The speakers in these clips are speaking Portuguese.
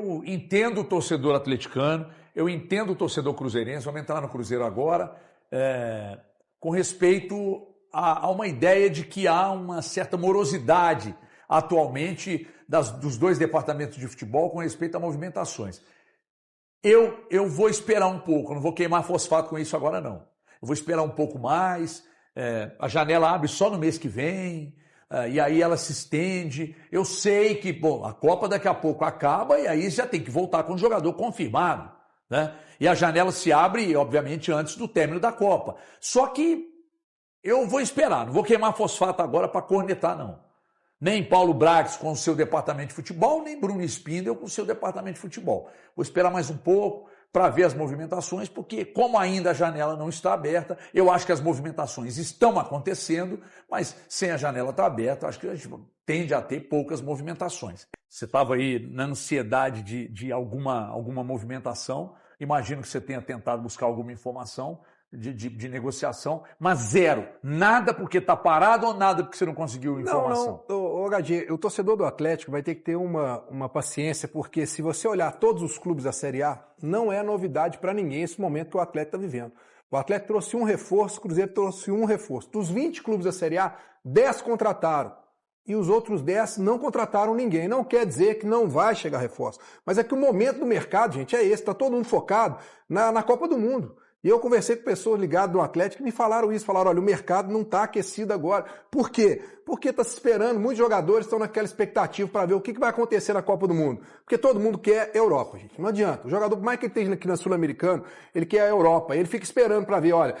eu entendo o torcedor atleticano, eu entendo o torcedor cruzeirense, vamos entrar no Cruzeiro agora, com respeito a uma ideia de que há uma certa morosidade atualmente dos dois departamentos de futebol com respeito a movimentações. Eu vou esperar um pouco, não vou queimar fosfato com isso agora não. Eu vou esperar um pouco mais, a janela abre só no mês que vem, e aí ela se estende. Eu sei que a Copa daqui a pouco acaba e aí já tem que voltar com o jogador confirmado, né? E a janela se abre, obviamente, antes do término da Copa. Só que eu vou esperar, não vou queimar fosfato agora para cornetar, não. Nem Paulo Brax com o seu departamento de futebol, nem Bruno Spindel com o seu departamento de futebol. Vou esperar mais um pouco para ver as movimentações, porque como ainda a janela não está aberta, eu acho que as movimentações estão acontecendo, mas sem a janela estar aberta, acho que a gente tende a ter poucas movimentações. Você estava aí na ansiedade de alguma movimentação, imagino que você tenha tentado buscar alguma informação de negociação, mas zero. Nada porque está parado ou nada porque você não conseguiu informação? Não, HG, o torcedor do Atlético vai ter que ter uma paciência, porque se você olhar todos os clubes da Série A, não é novidade para ninguém esse momento que o Atlético está vivendo. O Atlético trouxe um reforço, o Cruzeiro trouxe um reforço. Dos 20 clubes da Série A, 10 contrataram. E os outros 10 não contrataram ninguém. Não quer dizer que não vai chegar reforço. Mas é que o momento do mercado, gente, é esse. Está todo mundo focado na Copa do Mundo. E eu conversei com pessoas ligadas no Atlético que me falaram isso. Falaram, olha, o mercado não está aquecido agora. Por quê? Porque está se esperando. Muitos jogadores estão naquela expectativa para ver o que vai acontecer na Copa do Mundo. Porque todo mundo quer Europa, gente. Não adianta. O jogador, por mais que ele esteja aqui na Sul-Americana, ele quer a Europa. Ele fica esperando para ver, olha,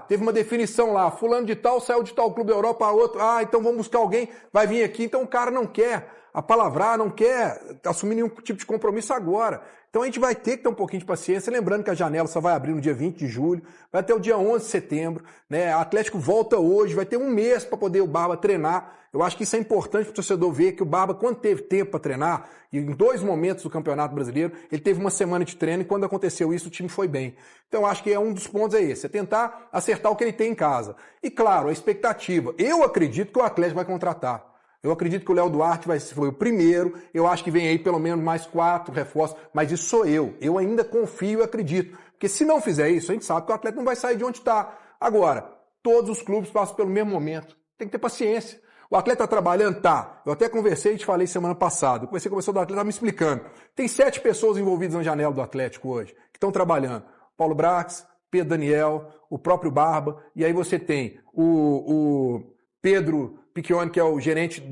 teve uma definição lá. Fulano de tal saiu de tal clube da Europa, a outro. Então vamos buscar alguém, vai vir aqui. Então o cara não quer apalavrar, não quer assumir nenhum tipo de compromisso agora. Então a gente vai ter que ter um pouquinho de paciência, lembrando que a janela só vai abrir no dia 20 de julho, vai até o dia 11 de setembro, né? O Atlético volta hoje, vai ter um mês para poder o Barba treinar. Eu acho que isso é importante para o torcedor ver que o Barba, quando teve tempo para treinar, e em 2 momentos do Campeonato Brasileiro, ele teve uma semana de treino e quando aconteceu isso o time foi bem. Então eu acho que um dos pontos é esse, é tentar acertar o que ele tem em casa. E claro, a expectativa. Eu acredito que o Atlético vai contratar. Eu acredito que o Léo Duarte foi o primeiro, eu acho que vem aí pelo menos mais 4 reforços, mas isso sou eu. Eu ainda confio e acredito. Porque se não fizer isso, a gente sabe que o Atlético não vai sair de onde está. Agora, todos os clubes passam pelo mesmo momento. Tem que ter paciência. O Atlético está trabalhando? Tá. Eu até conversei e te falei semana passada. Eu conversei com o pessoal do Atlético, estava me explicando. Tem 7 pessoas envolvidas na janela do Atlético hoje, que estão trabalhando. Paulo Brax, Pedro Daniel, o próprio Barba, e aí você tem o Pedro Piccioni, que é o gerente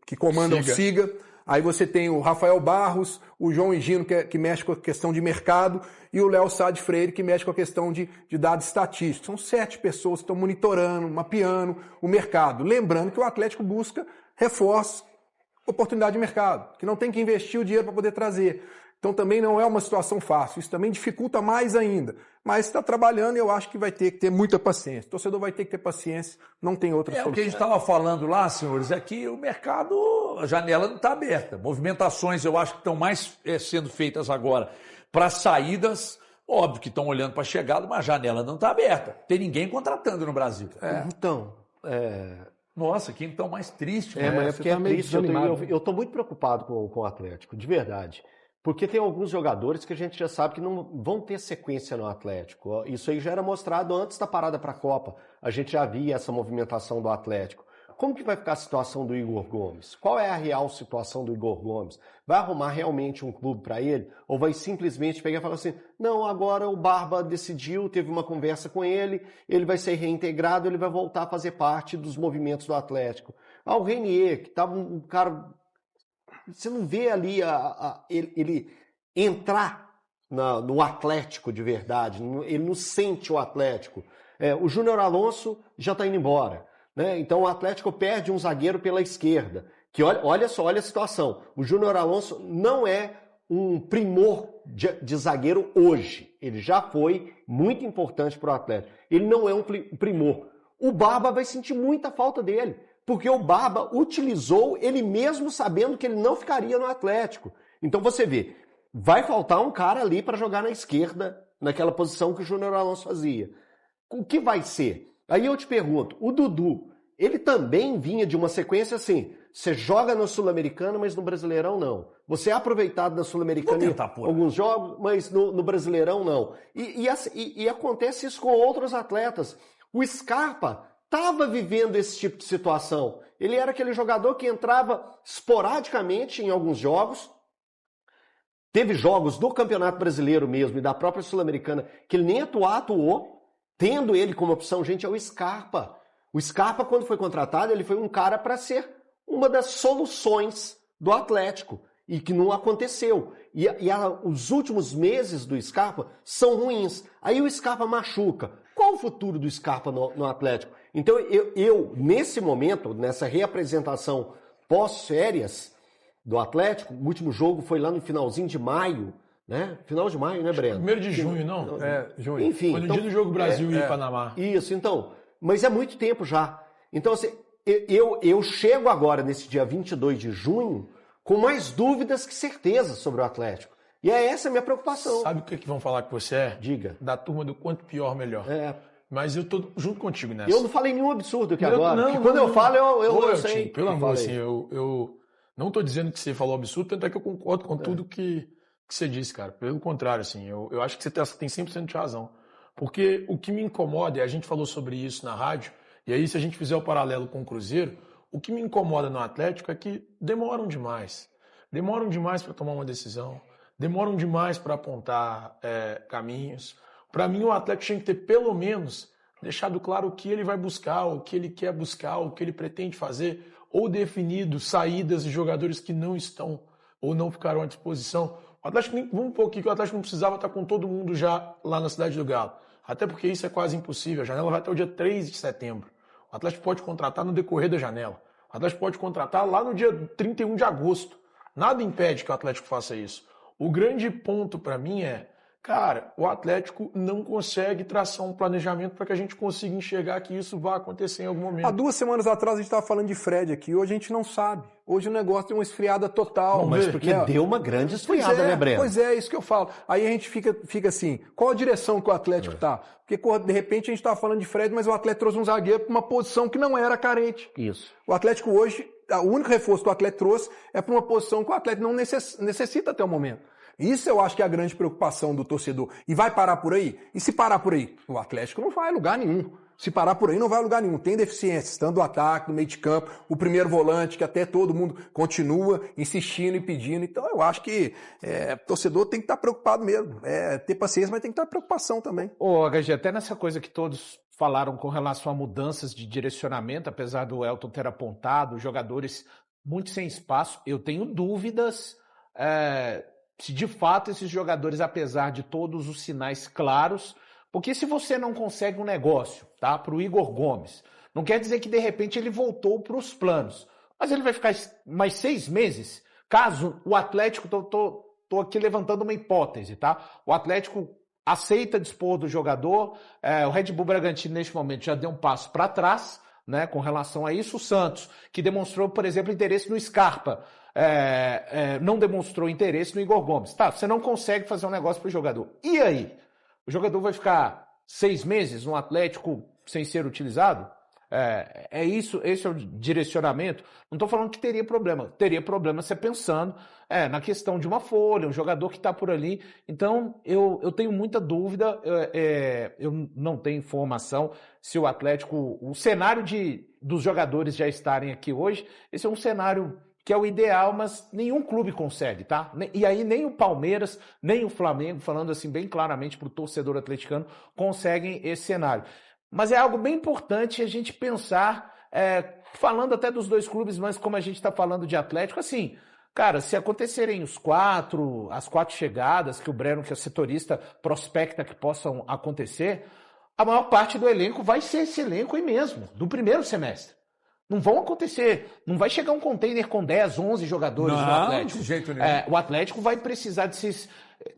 que comanda o SIGA. Aí você tem o Rafael Barros, o João Higino, que mexe com a questão de mercado, e o Léo Sade Freire, que mexe com a questão de dados estatísticos. São 7 pessoas que estão monitorando, mapeando o mercado. Lembrando que o Atlético busca reforço, oportunidade de mercado, que não tem que investir o dinheiro para poder trazer. Então também não é uma situação fácil, isso também dificulta mais ainda. Mas está trabalhando e eu acho que vai ter que ter muita paciência. O torcedor vai ter que ter paciência, não tem outra solução. O que a gente estava falando lá, senhores, é que o mercado, a janela não está aberta. Movimentações eu acho que estão mais sendo feitas agora para saídas, óbvio que estão olhando para a chegada, mas a janela não está aberta. Tem ninguém contratando no Brasil. Nossa, que então mais triste. Mas é porque é triste. Eu estou muito preocupado com o Atlético, de verdade. Porque tem alguns jogadores que a gente já sabe que não vão ter sequência no Atlético. Isso aí já era mostrado antes da parada para a Copa. A gente já via essa movimentação do Atlético. Como que vai ficar a situação do Igor Gomes? Qual é a real situação do Igor Gomes? Vai arrumar realmente um clube para ele? Ou vai simplesmente pegar e falar assim, não, agora o Barba decidiu, teve uma conversa com ele vai ser reintegrado, ele vai voltar a fazer parte dos movimentos do Atlético. O Renier, que estava um cara... Você não vê ali ele entrar no Atlético de verdade, ele não sente o Atlético. O Júnior Alonso já está indo embora, né? Então o Atlético perde um zagueiro pela esquerda, que olha só, olha a situação. O Júnior Alonso não é um primor de zagueiro hoje, ele já foi muito importante para o Atlético. Ele não é um primor. O Barba vai sentir muita falta dele. Porque o Barba utilizou ele mesmo sabendo que ele não ficaria no Atlético. Então você vê, vai faltar um cara ali para jogar na esquerda, naquela posição que o Júnior Alonso fazia. O que vai ser? Aí eu te pergunto, o Dudu, ele também vinha de uma sequência assim, você joga no Sul-Americano, mas no Brasileirão não. Você é aproveitado na Sul-Americana em alguns jogos, mas no Brasileirão não. E acontece isso com outros atletas. O Scarpa estava vivendo esse tipo de situação. Ele era aquele jogador que entrava esporadicamente em alguns jogos. Teve jogos do Campeonato Brasileiro mesmo e da própria Sul-Americana que ele nem atuou, tendo ele como opção. Gente, é o Scarpa. O Scarpa, quando foi contratado, ele foi um cara para ser uma das soluções do Atlético e que não aconteceu. Os últimos meses do Scarpa são ruins. Aí o Scarpa machuca. Qual o futuro do Scarpa no Atlético? Então eu, nesse momento, nessa reapresentação pós-férias do Atlético, o último jogo foi lá no finalzinho de maio, né? Final de maio, né, Breno? 1º de junho, não? Junho. Enfim. Foi no dia do jogo Brasil e Panamá. Isso, então. Mas é muito tempo já. Então, assim, eu chego agora, nesse dia 22 de junho, com mais dúvidas que certezas sobre o Atlético. E é essa a minha preocupação. Sabe o que vão falar que você é? Diga. Da turma do quanto pior, melhor. Mas eu tô junto contigo nessa. Eu não falei nenhum absurdo aqui agora. Não, quando eu falo, eu sei. Pelo amor, assim, eu não tô dizendo que você falou absurdo, tanto é que eu concordo com tudo que você disse, cara. Pelo contrário, assim, eu acho que você tem 100% de razão. Porque o que me incomoda, e a gente falou sobre isso na rádio, e aí se a gente fizer o paralelo com o Cruzeiro, o que me incomoda no Atlético é que demoram demais. Demoram demais para tomar uma decisão, demoram demais para apontar caminhos. Para mim, o Atlético tinha que ter, pelo menos, deixado claro o que ele vai buscar, o que ele quer buscar, o que ele pretende fazer, ou definido saídas de jogadores que não estão ou não ficaram à disposição. O Atlético, vamos um pouquinho, que o Atlético não precisava estar com todo mundo já lá na Cidade do Galo. Até porque isso é quase impossível. A janela vai até o dia 3 de setembro. O Atlético pode contratar no decorrer da janela. O Atlético pode contratar lá no dia 31 de agosto. Nada impede que o Atlético faça isso. O grande ponto para mim é, cara, o Atlético não consegue traçar um planejamento para que a gente consiga enxergar que isso vai acontecer em algum momento. Há 2 semanas atrás a gente estava falando de Fred aqui, hoje a gente não sabe. Hoje o negócio tem uma esfriada total. Mas porque deu uma grande esfriada, né, Breno? Pois é, isso que eu falo. Aí a gente fica assim, qual a direção que o Atlético tá? Porque de repente a gente estava falando de Fred, mas o Atlético trouxe um zagueiro para uma posição que não era carente. Isso. O Atlético hoje, o único reforço que o Atlético trouxe é para uma posição que o Atlético não necessita até o momento. Isso eu acho que é a grande preocupação do torcedor. E vai parar por aí? E se parar por aí? O Atlético não vai a lugar nenhum. Se parar por aí, não vai a lugar nenhum. Tem deficiências, tanto do ataque, do meio de campo, o primeiro volante, que até todo mundo continua insistindo e pedindo. Então eu acho que o torcedor tem que estar preocupado mesmo. Ter paciência, mas tem que estar preocupação também. Ô, HG, até nessa coisa que todos falaram com relação a mudanças de direcionamento, apesar do Elton ter apontado, jogadores muito sem espaço, eu tenho dúvidas se de fato esses jogadores, apesar de todos os sinais claros, porque se você não consegue um negócio, tá, para o Igor Gomes, não quer dizer que de repente ele voltou para os planos, mas ele vai ficar mais 6 meses, caso o Atlético, tô aqui levantando uma hipótese, tá, o Atlético aceita dispor do jogador, o Red Bull Bragantino neste momento já deu um passo para trás, né, com relação a isso, o Santos, que demonstrou, por exemplo, interesse no Scarpa, não demonstrou interesse no Igor Gomes. Tá, você não consegue fazer um negócio para o jogador. E aí? O jogador vai ficar 6 meses no Atlético sem ser utilizado? Isso, esse é o direcionamento. Não estou falando que teria problema. Teria problema você pensando na questão de uma folha, um jogador que está por ali. Então, eu tenho muita dúvida, eu não tenho informação se o Atlético, o cenário dos jogadores já estarem aqui hoje, esse é um cenário que é o ideal, mas nenhum clube consegue, tá? E aí nem o Palmeiras, nem o Flamengo, falando assim bem claramente para o torcedor atleticano, conseguem esse cenário. Mas é algo bem importante a gente pensar, falando até dos 2 clubes, mas como a gente está falando de Atlético, assim, cara, se acontecerem as 4 chegadas que o Breno, que é o setorista, prospecta que possam acontecer, a maior parte do elenco vai ser esse elenco aí mesmo, do primeiro semestre. Não vão acontecer, não vai chegar um container com 10, 11 jogadores no Atlético. De jeito nenhum. O Atlético vai precisar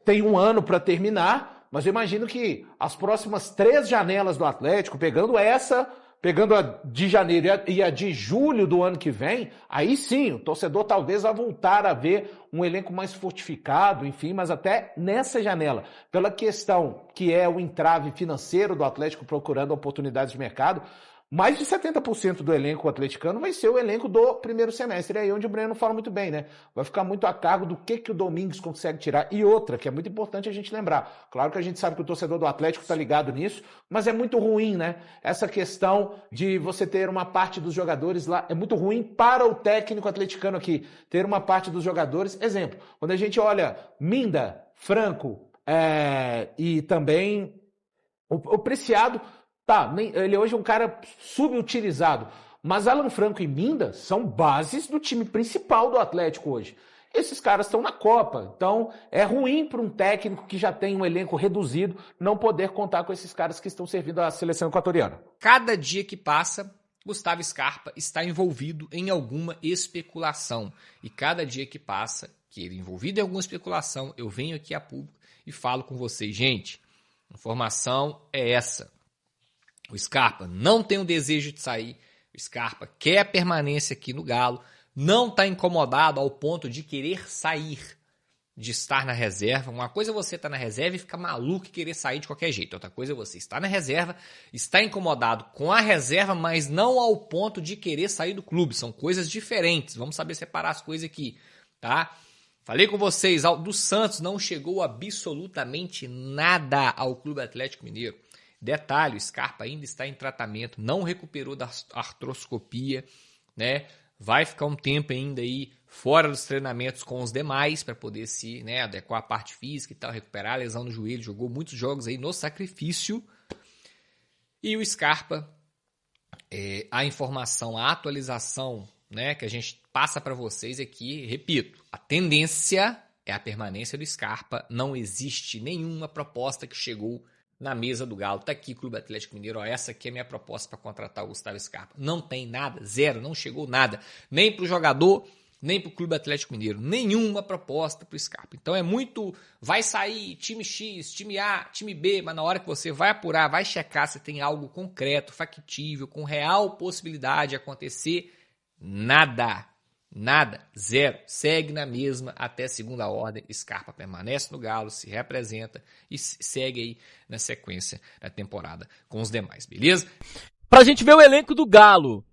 tem 1 ano para terminar, mas eu imagino que as próximas 3 janelas do Atlético, pegando a de janeiro e a de julho do ano que vem, aí sim, o torcedor talvez vá voltar a ver um elenco mais fortificado, enfim, mas até nessa janela, pela questão que é o entrave financeiro do Atlético procurando oportunidades de mercado, mais de 70% do elenco atleticano vai ser o elenco do primeiro semestre. É aí onde o Breno fala muito bem, né? Vai ficar muito a cargo do que o Domingos consegue tirar. E outra, que é muito importante a gente lembrar. Claro que a gente sabe que o torcedor do Atlético está ligado nisso, mas é muito ruim, né? Essa questão de você ter uma parte dos jogadores lá, é muito ruim para o técnico atleticano aqui, ter uma parte dos jogadores. Exemplo, quando a gente olha Minda, Franco e também o Preciado, tá, ele hoje é um cara subutilizado, mas Alan Franco e Minda são bases do time principal do Atlético hoje. Esses caras estão na Copa, então é ruim para um técnico que já tem um elenco reduzido não poder contar com esses caras que estão servindo à seleção equatoriana. Cada dia que passa, Gustavo Scarpa está envolvido em alguma especulação. E cada dia que passa, que ele é envolvido em alguma especulação, eu venho aqui a público e falo com vocês. Gente, a informação é essa. O Scarpa não tem o desejo de sair, o Scarpa quer a permanência aqui no Galo, não está incomodado ao ponto de querer sair, de estar na reserva. Uma coisa é você estar na reserva e ficar maluco e querer sair de qualquer jeito. Outra coisa é você estar na reserva, estar incomodado com a reserva, mas não ao ponto de querer sair do clube. São coisas diferentes. Vamos saber separar as coisas aqui, tá? Falei com vocês, do Santos não chegou absolutamente nada ao Clube Atlético Mineiro. Detalhe, o Scarpa ainda está em tratamento, não recuperou da artroscopia, né? Vai ficar um tempo ainda aí fora dos treinamentos com os demais para poder se adequar à parte física e tal, recuperar a lesão no joelho. Jogou muitos jogos aí no sacrifício. E o Scarpa, a informação, a atualização, né, que a gente passa para vocês aqui, repito, a tendência é a permanência do Scarpa. Não existe nenhuma proposta que chegou na mesa do Galo. Tá aqui, Clube Atlético Mineiro, ó, essa aqui é a minha proposta para contratar o Gustavo Scarpa. Não tem nada, zero, não chegou nada, nem pro jogador, nem pro Clube Atlético Mineiro, nenhuma proposta pro Scarpa. Então é muito, vai sair time X, time A, time B, mas na hora que você vai apurar, vai checar se tem algo concreto, factível, com real possibilidade de acontecer, nada, zero, segue na mesma até segunda ordem. Scarpa permanece no Galo, se representa e segue aí na sequência da temporada com os demais, beleza? Pra gente ver o elenco do Galo,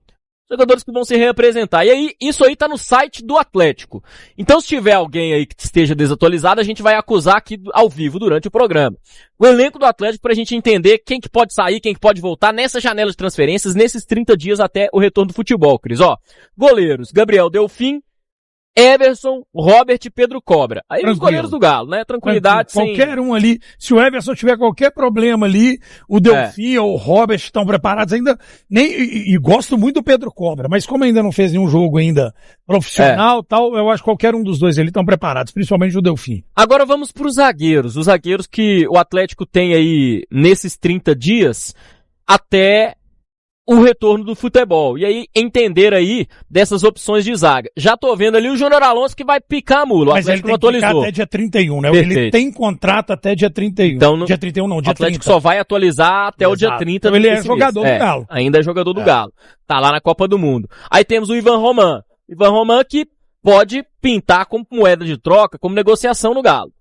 jogadores que vão se representar. E aí, isso aí tá no site do Atlético. Então, se tiver alguém aí que esteja desatualizado, a gente vai acusar aqui ao vivo durante o programa. O elenco do Atlético pra gente entender quem que pode sair, quem que pode voltar nessa janela de transferências, nesses 30 dias até o retorno do futebol, Cris. Ó, goleiros, Gabriel Delfim, Everson, Robert e Pedro Cobra. Aí os goleiros do Galo, né? Tranquilidade. Qualquer um ali, se o Everson tiver qualquer problema ali, o Delfim ou o Robert estão preparados ainda, e gosto muito do Pedro Cobra, mas como ainda não fez nenhum jogo ainda profissional tal, eu acho que qualquer um dos dois ali estão preparados, principalmente o Delfim. Agora vamos para os zagueiros. Os zagueiros que o Atlético tem aí nesses 30 dias até o retorno do futebol. E aí, entender aí dessas opções de zaga. Já tô vendo ali o Júnior Alonso que vai picar a mula. O Mas Atlético ele tem que ficar até dia 31, né? Perfeito. Ele tem contrato até dia 31. Então, dia 31 não, dia 30. O Atlético só vai atualizar até o dia 30. Então ele é jogador do Galo. Ainda é jogador do Galo. Tá lá na Copa do Mundo. Aí temos o Ivan Roman. Ivan Roman que pode pintar como moeda de troca, como negociação no Galo.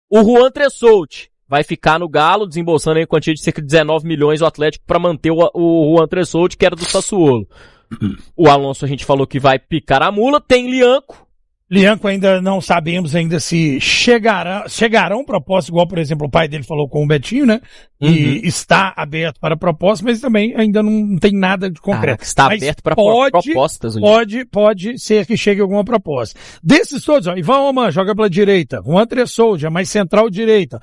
O Juan Tressout vai ficar no Galo, desembolsando aí quantia de cerca de 19 milhões o Atlético para manter o Juan Tressout, que era do Sassuolo. O Alonso a gente falou que vai picar a mula. Tem Lianco ainda não sabemos ainda se chegarão propostas, igual, por exemplo, o pai dele falou com o Betinho, né? E está aberto para propostas, mas também ainda não tem nada de concreto. Está aberto para propostas. Pode ser que chegue alguma proposta. Desses todos, ó, Ivan Roman joga pela direita, Juan Tressout, mais central direita.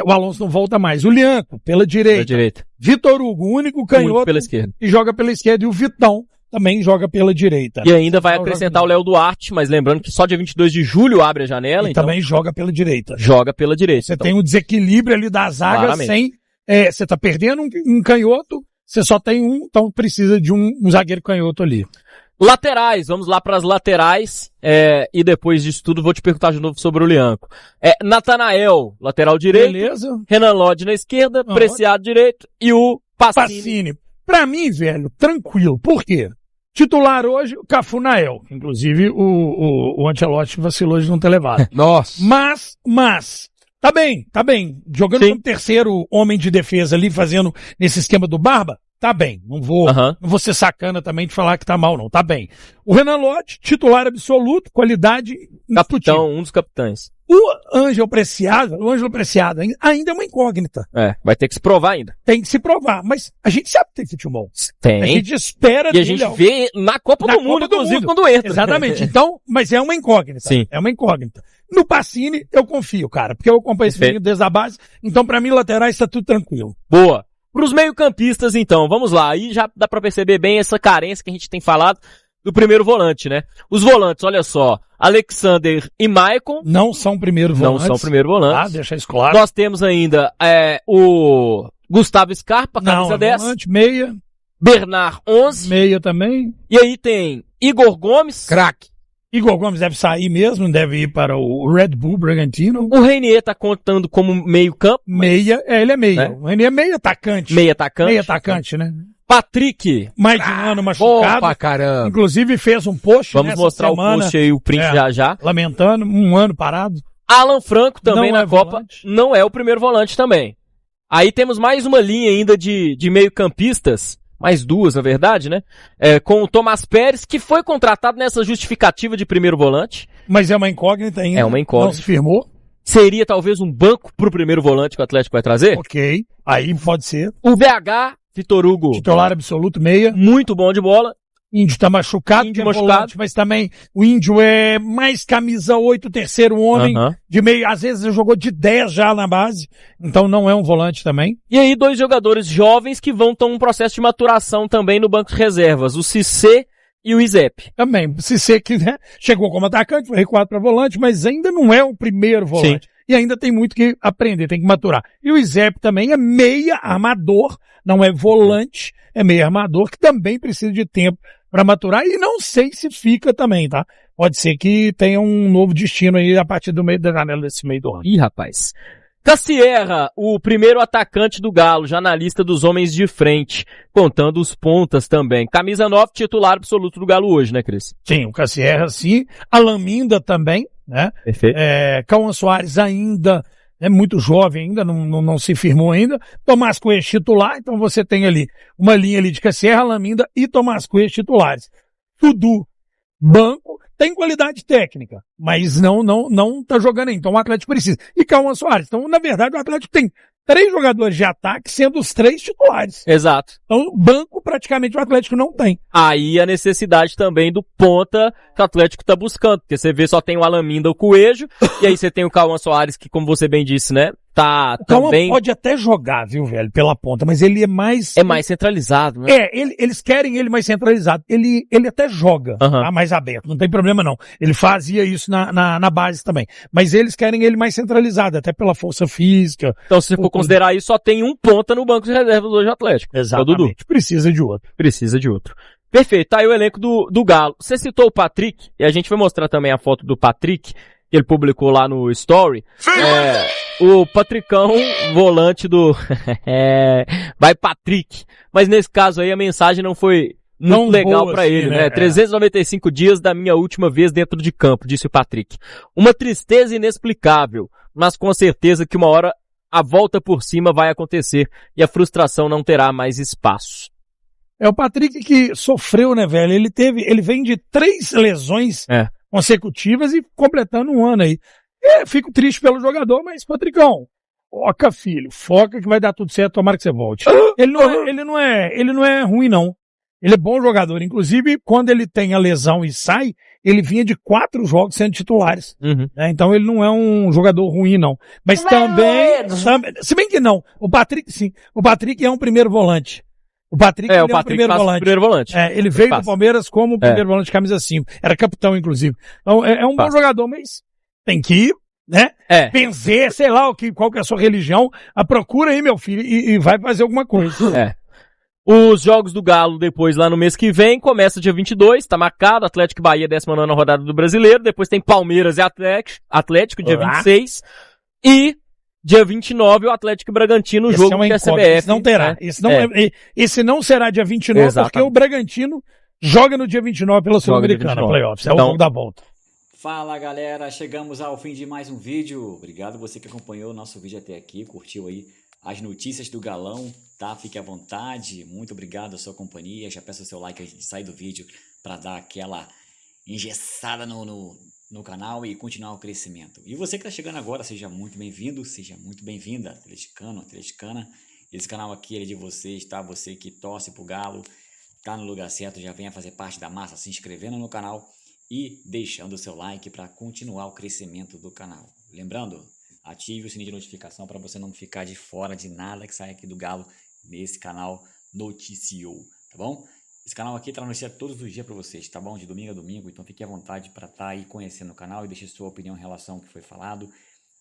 O Alonso não volta mais. O Lianco, pela direita. Vitor Hugo, o único canhoto pela esquerda. Que joga pela esquerda, e o Vitão também joga pela direita. E ainda vai acrescentar o Léo Duarte, mas lembrando que só dia 22 de julho abre a janela. E então também joga pela direita. Joga pela direita. Você tem um desequilíbrio ali da zaga sem... você tá perdendo um canhoto, você só tem um, então precisa de um zagueiro canhoto ali. Laterais, vamos lá para as laterais, e depois disso tudo vou te perguntar de novo sobre o Lianco. Natanael, lateral direito. Beleza. Renan Lodge na esquerda, Preciado direito e o Pacini. Pra mim, velho, tranquilo. Por quê? Titular hoje, o Cafunael. Inclusive, o Ancelotti vacilou de não ter levado. Nossa. Mas, tá bem. Jogando como terceiro homem de defesa ali, fazendo nesse esquema do Barba, tá bem. Não vou ser sacana também de falar que tá mal, não. Tá bem. O Renan Lodge, titular absoluto, qualidade indiscutível. Capitão, um dos capitães. O Ângelo Preciado ainda é uma incógnita. Vai ter que se provar ainda. Tem que se provar, mas a gente sabe que tem futebol. Tem. A gente espera E a gente vê na Copa do Mundo, inclusive, quando entra. Exatamente. Então, mas é uma incógnita. Sim. É uma incógnita. No Pacini, eu confio, cara, porque eu acompanho esse menino desde a base, então pra mim, laterais, tá tudo tranquilo. Boa. Pros meio-campistas, então, vamos lá. Aí já dá pra perceber bem essa carência que a gente tem falado do primeiro volante, né? Os volantes, olha só, Alexander e Maicon. Não são primeiro volantes. Não são primeiro volantes. Deixa isso claro. Nós temos ainda o Gustavo Scarpa, camisa 10. Volante, meia. Bernard, 11. Meia também. E aí tem Igor Gomes. Craque. Igor Gomes deve sair mesmo, deve ir para o Red Bull Bragantino. O Reinier tá contando como meio campo. Meia, ele é meia. Né? O Reinier é meio atacante. Meio atacante. Meio atacante, né? Patrick. Mais de um ano machucado. Opa, caramba. Inclusive fez um post Vamos mostrar semana, o post aí, o print já. Lamentando, um ano parado. Alan Franco também não na Copa. Volante. Não é o primeiro volante também. Aí temos mais uma linha ainda de meio campistas. Mais duas, na verdade, né? Com o Tomás Pérez, que foi contratado nessa justificativa de primeiro volante. Mas é uma incógnita ainda. É uma incógnita. Não se firmou. Seria talvez um banco pro primeiro volante que o Atlético vai trazer? Ok, aí pode ser. O VH, Vitor Hugo. Titular absoluto, meia. Muito bom de bola. Índio tá machucado, volante, mas também o Índio é mais camisa 8, terceiro homem, de meio, às vezes ele jogou de 10 já na base, então não é um volante também. E aí 2 jogadores jovens que vão ter um processo de maturação também no banco de reservas, o Cissé e o Izep. Também, o Cissé que chegou como atacante, foi recuado para volante, mas ainda não é o primeiro volante. Sim. E ainda tem muito que aprender, tem que maturar. E o Izep também é meia armador, não é volante, é meia armador, que também precisa de tempo para maturar, e não sei se fica também, tá? Pode ser que tenha um novo destino aí a partir do meio da janela desse meio do ano. Ih, rapaz. Cassierra, o primeiro atacante do Galo, já na lista dos homens de frente, contando os pontas também. Camisa 9, titular absoluto do Galo hoje, né, Cris? Sim, o Cassierra sim, Alan Minda também, né? Perfeito. Cauã Soares ainda é muito jovem ainda, não se firmou ainda. Tomás Coelho titular, então você tem ali uma linha ali de Cassierra, Laminda e Tomás Coelho titulares. Dudu, banco, tem qualidade técnica, mas não tá jogando ainda. Então o Atlético precisa. E Cauã Soares. Então, na verdade, o Atlético tem 3 jogadores de ataque, sendo os 3 titulares. Exato. Então, banco praticamente o Atlético não tem. Aí a necessidade também do ponta que o Atlético tá buscando, porque você vê só tem o Alan Minda, o Coelho, e aí você tem o Cauã Soares, que como você bem disse, né, tá o Cauã também... pode até jogar, viu, velho, pela ponta, mas ele é mais... É mais centralizado, né? Eles querem ele mais centralizado. Ele até joga, tá mais aberto, não tem problema não. Ele fazia isso na base também. Mas eles querem ele mais centralizado, até pela força física. Então, se você for considerar isso, só tem um ponta no banco de reservas hoje do Atlético. Exatamente. É o Dudu. Precisa de outro. Precisa de outro. Perfeito, tá aí o elenco do Galo. Você citou o Patrick, e a gente vai mostrar também a foto do Patrick, que ele publicou lá no Story. O Patricão, volante do... vai Patrick. Mas nesse caso aí a mensagem não foi muito legal pra ele, né? 395 dias da minha última vez dentro de campo, disse o Patrick. Uma tristeza inexplicável, mas com certeza que uma hora a volta por cima vai acontecer e a frustração não terá mais espaço. É o Patrick que sofreu, né, velho? Ele vem de 3 lesões consecutivas e completando um ano aí. Fico triste pelo jogador, mas, Patricão, foca, filho, foca que vai dar tudo certo, tomara que você volte. Ele não é ruim, não. Ele é bom jogador. Inclusive, quando ele tem a lesão e sai, ele vinha de 4 jogos sendo titulares. Né? Então ele não é um jogador ruim, não. Mas também, se bem que não. O Patrick, sim. O Patrick é um primeiro volante. O Patrick é um primeiro volante. Ele veio do Palmeiras como primeiro volante de camisa 5. Era capitão, inclusive. Então é um bom jogador, mas tem que ir, né? Benzer, sei lá qual que é a sua religião. Procura aí, meu filho, e vai fazer alguma coisa. Os jogos do Galo depois lá no mês que vem, começa dia 22, tá marcado, Atlético e Bahia, 19ª rodada do Brasileiro, depois tem Palmeiras e Atlético dia 26, e dia 29 o Atlético e Bragantino, o jogo que a CBF... Esse não terá, esse não será dia 29, porque o Bragantino joga no dia 29 pela Sul-Americana, playoffs, é o jogo da volta. Fala galera, chegamos ao fim de mais um vídeo, obrigado você que acompanhou o nosso vídeo até aqui, curtiu aí, as notícias do Galão, tá? Fique à vontade. Muito obrigado a sua companhia. Já peço o seu like antes de sair do vídeo para dar aquela engessada no canal e continuar o crescimento. E você que está chegando agora, seja muito bem-vindo, seja muito bem-vinda, atleticano, atleticana. Esse canal aqui é de vocês, tá? Você que torce pro Galo, tá no lugar certo, já venha fazer parte da massa, se inscrevendo no canal e deixando o seu like para continuar o crescimento do canal. Lembrando, ative o sininho de notificação para você não ficar de fora de nada que sai aqui do Galo nesse canal Noticiou, tá bom? Esse canal aqui traz notícia todos os dias para vocês, tá bom? De domingo a domingo, então fique à vontade para estar aí conhecendo o canal e deixe sua opinião em relação ao que foi falado.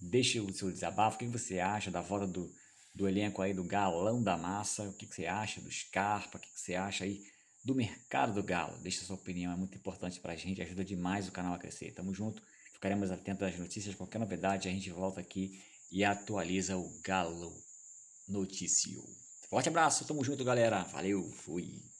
Deixe o seu desabafo, o que você acha da volta do elenco aí do Galão da Massa, o que você acha do Scarpa, o que você acha aí do mercado do Galo. Deixe a sua opinião, é muito importante pra gente, ajuda demais o canal a crescer. Tamo junto, ficaremos atentos às notícias, qualquer novidade a gente volta aqui e atualiza o Galo Notício. Forte abraço, tamo junto galera, valeu, fui!